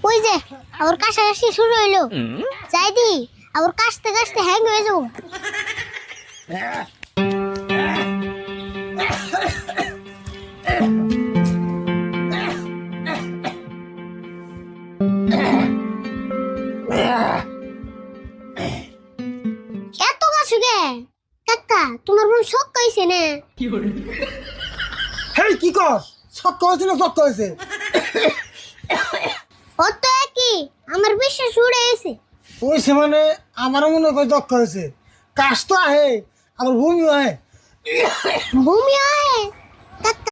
ওই যে আবার কাশাকাশি শুরু হইলো, যাই দি আবার কাশতে কাশতে হ্যাং হয়ে যাবো। এত কাশু গে কাকা, তোমার বোন শখ কইছে না? হেই কি কর, শক্ত হয়েছে না শক্ত হয়েছে? ও তো একই, আমার বিশ্বাস উড়ে গেছে। হয়েছে মানে আমারও মনে হয় দক্ষ হয়েছে। কাশ তো আহে, আমার ভূমিও আহে। ভূমি আহে কাকা,